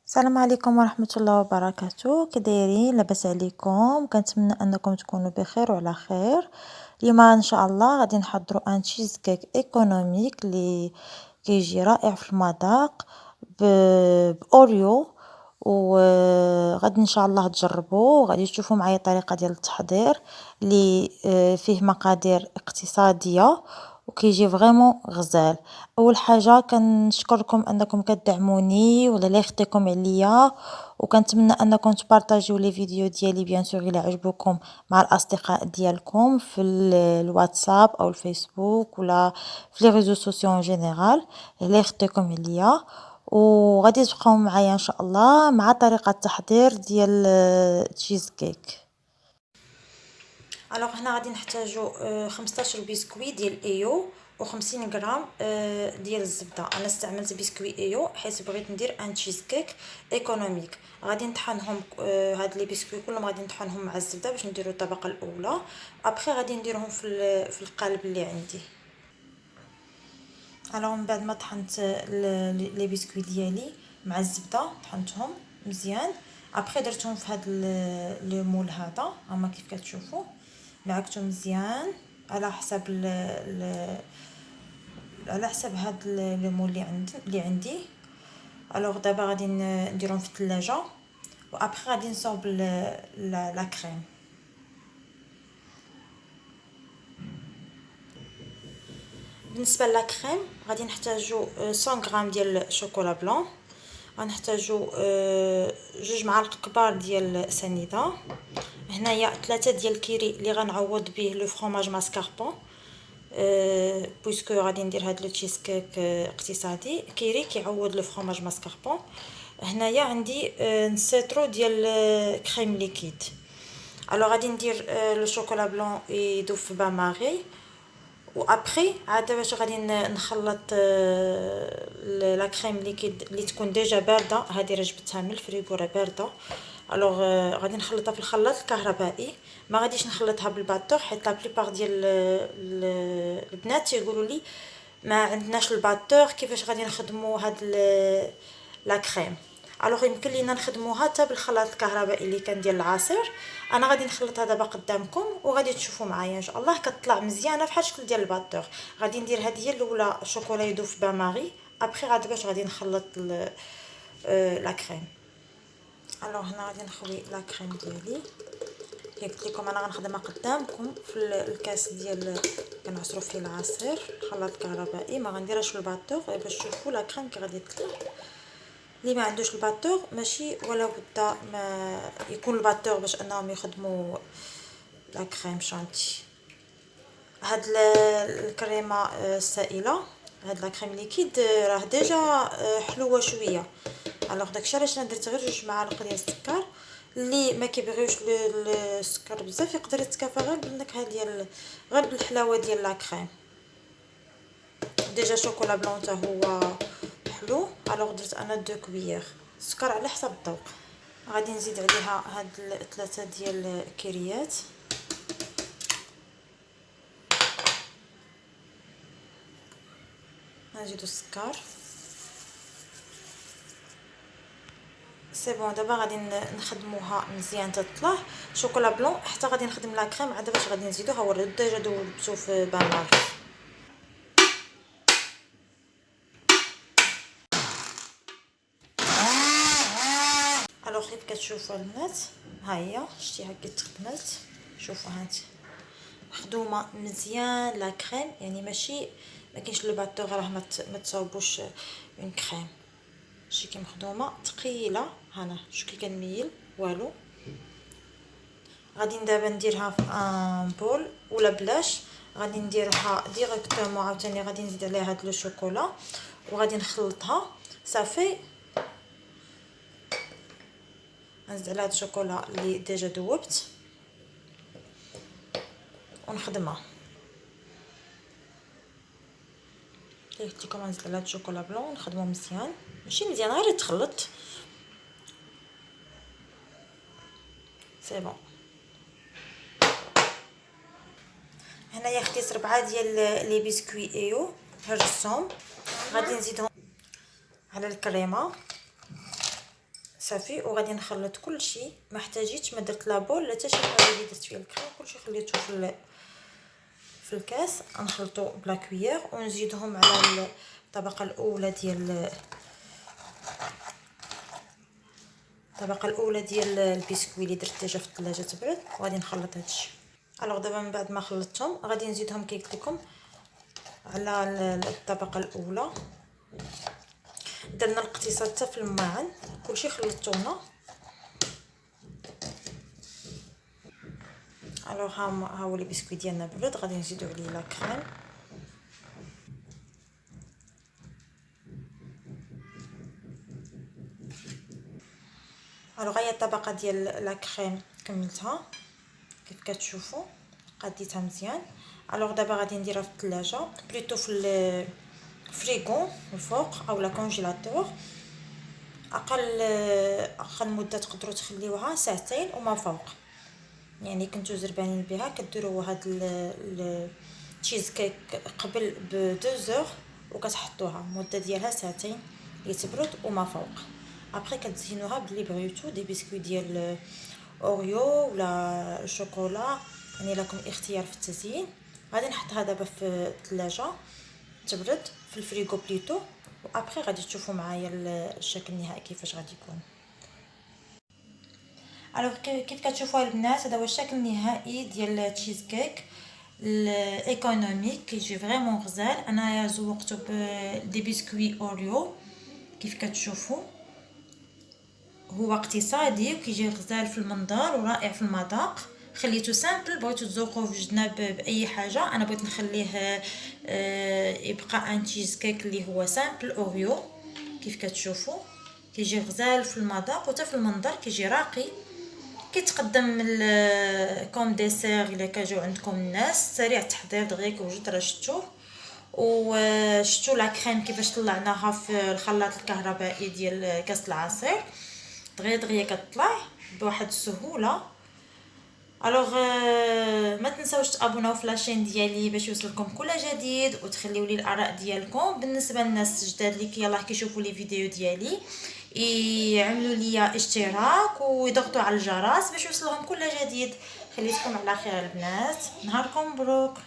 السلام عليكم ورحمة الله وبركاته. كدايرين؟ لاباس عليكم؟ كنتمنى انكم تكونوا بخير وعلى خير. اليوم ان شاء الله غادي نحضروا ان تشيز كيك ايكونوميك اللي كيجي رائع في المذاق باوريو. وغادي ان شاء الله تجربوه، وغادي تشوفوا معايا الطريقه ديال التحضير اللي فيه مقادير اقتصاديه وكيجي فريمون غزال. اول حاجه كنشكركم انكم كدعموني ولا لا يخطيكم عليا، وكنتمنى انكم تبارطاجيو لي فيديو ديالي بيان سور الى عجبوكم مع الاصدقاء ديالكم في الواتساب او الفيسبوك ولا في لي ريزو سوسيو ان جينيرال. لا يخطيكم عليا، وغادي تبقاو معايا ان شاء الله مع طريقه التحضير ديال تشيز كيك. الوغ هنا غادي نحتاجو 15 بسكوي ديال ايو و50 غرام ديال الزبده. انا استعملت بسكوي ايو حيت بغيت ندير ان تشيز كيك ايكونوميك. غادي نطحنهم هاد لي بسكوي كلهم غادي نطحنهم مع الزبده باش نديرو الطبقه الاولى. ابخي غادي نديرهم في القالب اللي عندي. الوغ من بعد ما طحنت لي بسكوي ديالي مع الزبده طحنتهم مزيان. ابخي درتهم في هاد لو مول هذا، هما كيف كتشوفوا معكتهم مزيان على حسب على حسب هاد لو مول اللي عندي. الوغ دابا غادي نديرهم في الثلاجه، وابخي غادي نصاوب لا كريم. بالنسبه لا كريم غادي نحتاجو 100 غرام ديال شوكولا بلون، غنحتاجو جوج معالق كبار ديال سنيده، هنايا 3 ديال الكيري اللي غنعوض به لو فرomاج ماسكاربون بويسكو غادي ندير هاد لو تشيز كيك اقتصادي. كيري كيعوض لو فرomاج ماسكاربون. هنايا عندي نسيترو ديال كريم ليكيد. الو غادي ندير لو شوكولا بلون يذوب في بان ماغي، وابخي عاد باش غادي نخلط لا كريم ليكيد اللي تكون ديجا بارده. هذه راه جبتها من الفريغو راه بارده. الوغ غادي نخلطها في الخلاط الكهربائي، ما غاديش نخلطها بالباتور حيت لا بليبار ديال البنات يقولوا لي ما عندناش الباتور كيفاش غادي نخدموا هاد لا كريم. الوغ يمكن لينا نخدموها حتى بالخلاط الكهربائي اللي كان ديال العصير. انا غادي نخلطها دابا قدامكم وغادي تشوفوا معايا ان شاء الله كتطلع مزيانه بحال الشكل ديال الباتور. غادي ندير هذه هي الاولى شوكولا يذوب في بان ماري، ابخي غادي باش غادي نخلط لا كريم. الوغ هنا غادي نخوي لا كريم ديالي كي قلت لكم انا غنخدمها قدامكم في الكاس ديال كنعصروا فيه العصير خلاط كهربائي. ما غنديرهاش في الباتور غير باش تشوفوا لا كريم كي غادي تطلع. اللي ما عندوش الباتور ماشي ولا بد ما يكون الباتور باش انهم يخدموا لا كريم شانتي. هاد الكريمه السائله، هاد لا كريم ليكيد راه ديجا حلوه شويه. الوغ داكشي علاش انا درت غير جوج معالق ديال السكر. اللي ما كيبغيوش السكر بزاف يقدر يتكافى غير بالنكهه ديال غير بالحلاوه ديال لا كريم. ديجا شوكولا بلون حتى هو حلو. الوغ درت انا 2 كويير السكر على حسب الذوق. غادي نزيد عليها هاد 3 ديال الكريات. نزيدو السكر. سي بون دابا غادي نخدموها مزيان تطلع شوكولا بلون حتى غادي نخدم لا كريم عاد باش غادي نزيدوها. هو ديجا دوبتو في بان ماري. الوغ كيف كتشوفوا البنات ها هي شتيها كي تخدمات. شوفوا هانت مخدومه مزيان لا كريم، يعني ماشي ما كاينش لو باتور راه ما تصاوبوش اون كريم. شتي كي مخدومه ثقيله. هنا شو كي كنميل والو. غادي دابا نديرها في ان بول ولا بلاش غادي نديرها ديريكتومون. عاوتاني غادي نزيد عليها هاد لو شوكولا وغادي نخلطها صافي. نزيد على هاد الشوكولا اللي ديجا ذوبت ونخدمها. قلت لكم نزيد على هاد الشوكولا بلون نخدمو مزيان ماشي مزيان غير يتخلط. سي بون. هنايا خديت 4 ديال لي بسكوي ايو هرسهم. غادي نزيدهم على الكريمه. صافي. وغادي نخلط كلشي، ما احتاجيتش، ما درت لابول لا حتى شي حاجه اللي درت فيها الكريم، كلشي خليته في الكاس. نخلطو بلا كويير ونزيدهم على الطبقه الاولى ديال البسكويت اللي درت ديجا في الثلاجه تبرد. وغادي نخلط هادشي. الوغ دابا من بعد ما خلطتهم غادي نزيدهم كي قلت لكم على الطبقه الاولى. درنا الاقتصاد حتى في الماعن، كلشي خلطونا. الوغ ها هو البسكويت ديالنا برد، غادي نزيدو عليه لا كريم. الوغ هي الطبقه ديال لا كريم كملتها كيف كتشوفوا، قاديتها مزيان. الوغ دابا غادي نديرها في الثلاجه، بليتو في الفريغو الفوق او لا كونجيلاتور. اقل مده تقدروا تخليوها ساعتين وما فوق. يعني كنتو زربانين بها كديروا هاد التشيز كيك قبل ب 2 زور وكتحطوها المده ديالها ساعتين يتبرد وما فوق. ابري كتزينوها بلي بغيتو دي بسكويت ديال اوريو ولا الشوكولا، يعني لكم اختيار في التزيين. غادي نحطها دابا في الثلاجه تبرد في الفريغو بليتو، وابري غادي تشوفوا معايا الشكل النهائي كيفاش غادي يكون. الوغ كيف كتشوفوا البنات، هذا هو الشكل النهائي ديال التشيز كيك الايكونوميك، كيجي فريمون غزال. انايا زوقته بدي بسكوي اوريو كيف كتشوفوا، هو اقتصادي وكيجي غزال في المنظر ورائع في المذاق. خليته سامبل، بغيتو تذوقوه في الجناب باي حاجه. انا بغيت نخليه يبقى ان تشيز كيك اللي هو سامبل اوريو. كيف كتشوفوا كيجي غزال في المذاق وحتى في المنظر، كيجي راقي. كيتقدم كوم ديسير الا كاجو عندكم الناس، سريع التحضير دغيا كيوجد. راه شفتوه وشفتوا لا كريم كيفاش طلعناها في الخلاط الكهربائي ديال كاس العصير، دغيا كطلع بواحد السهوله. الوغ ما تنساوش تابوناو في لاشين ديالي باش يوصلكم كل جديد، وتخليو لي الاراء ديالكم. بالنسبه للناس الجداد اللي يلاه كيشوفوا لي فيديو ديالي يعملوا لي اشتراك ويضغطوا على الجرس باش يوصلهم كل جديد. خليتكم على خير البنات، نهاركم مبروك.